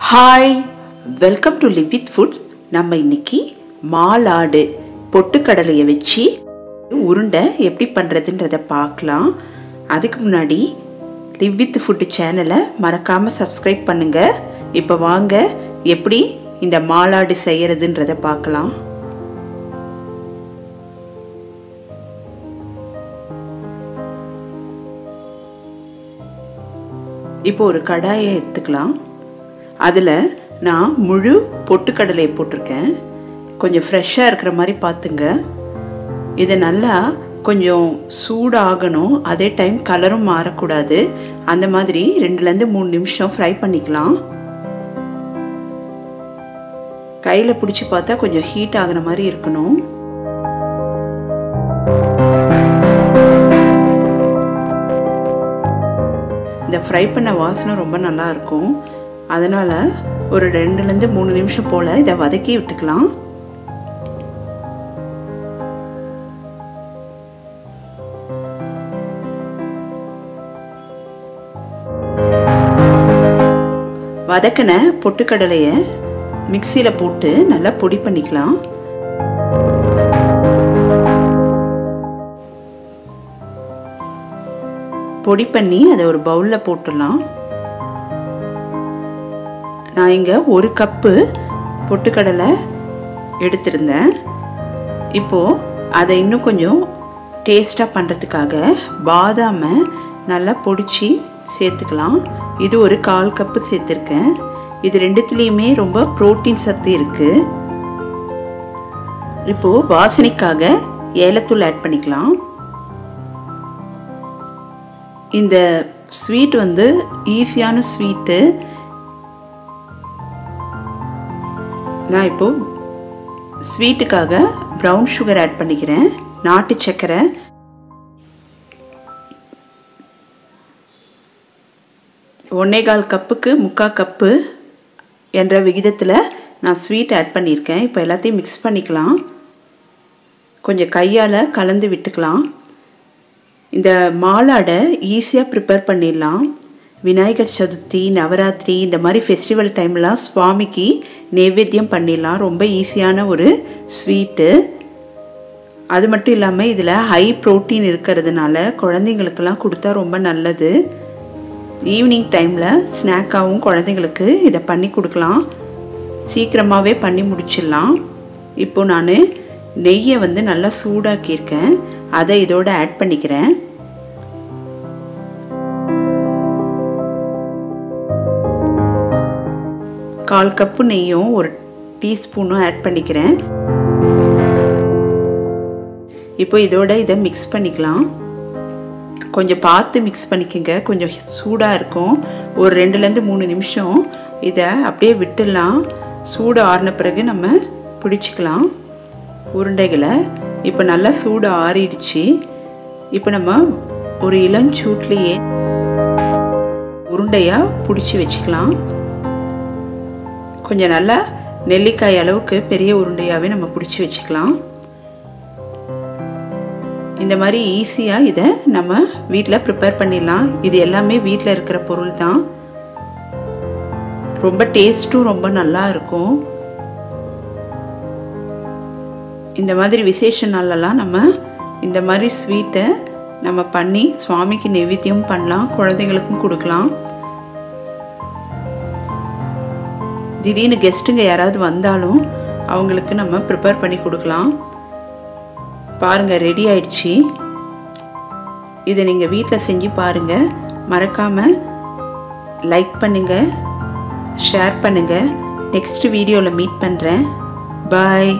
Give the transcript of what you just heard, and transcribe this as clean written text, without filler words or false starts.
Hi, welcome to Live with Food. நம்ம இன்னைக்கு மாலாடு பொட்டுக்கடலையை வச்சு உருண்டை எப்படி பண்றதுன்றதை பார்க்கலாம். அதுக்கு முன்னாடி Live with Food சேனலை மறக்காம Subscribe பண்ணுங்க. இப்போ வாங்க எப்படி இந்த மாலாடு செய்யறதுன்றதை பார்க்கலாம். இப்போ ஒரு கடாயை எடுத்துக்கலாம். அதில் நான் முழு பொட்டுக்கடலை போட்டிருக்கேன். கொஞ்சம் ஃப்ரெஷ்ஷாக இருக்கிற மாதிரி பார்த்துங்க. இதை நல்லா கொஞ்சம் சூடாகணும், அதே டைம் கலரும் மாறக்கூடாது. அந்த மாதிரி 2-3 நிமிஷம் ஃப்ரை பண்ணிக்கலாம். கையில் பிடிச்சி பார்த்தா கொஞ்சம் ஹீட் ஆகிற மாதிரி இருக்கணும். இந்த ஃப்ரை பண்ண வாசனை ரொம்ப நல்லா இருக்கும். அதனால் ஒரு 2-3 நிமிஷம் போல் இதை வதக்கி விட்டுக்கலாம். வதக்கின பொட்டுக்கடலையை மிக்சியில் போட்டு நல்லா பொடி பண்ணிக்கலாம். பொடி பண்ணி அதை ஒரு பவுலில் போட்டுடலாம். நான் இங்கே 1 கப்பு பொட்டுக்கடலை எடுத்திருந்தேன். இப்போது அதை இன்னும் கொஞ்சம் டேஸ்ட்டாக பண்ணுறதுக்காக பாதாமை நல்லா பொடிச்சு சேர்த்துக்கலாம். இது ஒரு 1/4 கப்பு சேர்த்துருக்கேன். இது ரெண்டுத்துலேயுமே ரொம்ப புரோட்டீன் சத்து இருக்குது. இப்போது வாசனைக்காக ஏலத்தூள் ஆட் பண்ணிக்கலாம். இந்த ஸ்வீட் வந்து ஈஸியான ஸ்வீட்டு. நான் இப்போ ஸ்வீட்டுக்காக ப்ரௌன் சுகர் ஆட் பண்ணிக்கிறேன். நாட்டு சர்க்கரை, ஒன்னேகால் கப்புக்கு 3/4 கப்பு என்ற விகிதத்தில் நான் ஸ்வீட் ஆட் பண்ணியிருக்கேன். இப்போ எல்லாத்தையும் மிக்ஸ் பண்ணிக்கலாம். கொஞ்சம் கையால் கலந்து விட்டுக்கலாம். இந்த மாலாடை ஈஸியாக ப்ரிப்பேர் பண்ணிடலாம். விநாயகர் சதுர்த்தி, நவராத்திரி இந்த மாதிரி ஃபெஸ்டிவல் டைம்லாம் சுவாமிக்கு நைவேத்தியம் பண்ணிடலாம். ரொம்ப ஈஸியான ஒரு ஸ்வீட்டு. அது மட்டும் இல்லாமல் இதில் ஹை ப்ரோட்டீன் இருக்கிறதுனால குழந்தைங்களுக்கெல்லாம் கொடுத்தா ரொம்ப நல்லது. ஈவினிங் டைமில் ஸ்நாக்காகவும் குழந்தைங்களுக்கு இதை பண்ணி கொடுக்கலாம். சீக்கிரமாகவே பண்ணி முடிச்சிடலாம். இப்போது நான் நெய்யை வந்து நல்லா சூடாக்கியிருக்கேன். அதை இதோடு ஆட் பண்ணிக்கிறேன். கால் கப்பு நெய்யும் 1 டீஸ்பூனும் ஆட் பண்ணிக்கிறேன். இப்போ இதோட இதை மிக்ஸ் பண்ணிக்கலாம். கொஞ்சம் பார்த்து மிக்ஸ் பண்ணிக்கோங்க, கொஞ்சம் சூடாக இருக்கும். ஒரு 2-3 நிமிஷம் இதை அப்படியே விட்டுடலாம். சூடு ஆறின பிறகு நம்ம பிடிச்சிக்கலாம் உருண்டைகளை. இப்போ நல்லா சூடு ஆறிடுச்சு. இப்போ நம்ம ஒரு இளஞ்சூட்லேயே உருண்டையாக பிடிச்சி வச்சுக்கலாம். கொஞ்சம் நல்லா நெல்லிக்காய் அளவுக்கு பெரிய உருண்டையாகவே நம்ம பிடிச்சி வச்சுக்கலாம். இந்த மாதிரி ஈஸியாக இதை நம்ம வீட்டில் ப்ரிப்பேர் பண்ணிடலாம். இது எல்லாமே வீட்டில் இருக்கிற பொருள் தான். ரொம்ப டேஸ்ட்டும் ரொம்ப நல்லா இருக்கும். இந்த மாதிரி விசேஷ நாளெல்லாம் நம்ம இந்த மாதிரி ஸ்வீட்டை நம்ம பண்ணி சுவாமிக்கு நைவேத்தியம் பண்ணலாம், குழந்தைங்களுக்கும் கொடுக்கலாம். திடீர்னு கெஸ்ட்டுங்க யாராவது வந்தாலும் அவங்களுக்கு நம்ம ப்ரிப்பேர் பண்ணி கொடுக்கலாம். பாருங்கள், ரெடி ஆயிடுச்சு. இதை நீங்கள் வீட்டில் செஞ்சு பாருங்கள். மறக்காமல் லைக் பண்ணுங்கள், ஷேர் பண்ணுங்கள். நெக்ஸ்ட் வீடியோவில் மீட் பண்ணுறேன். பாய்.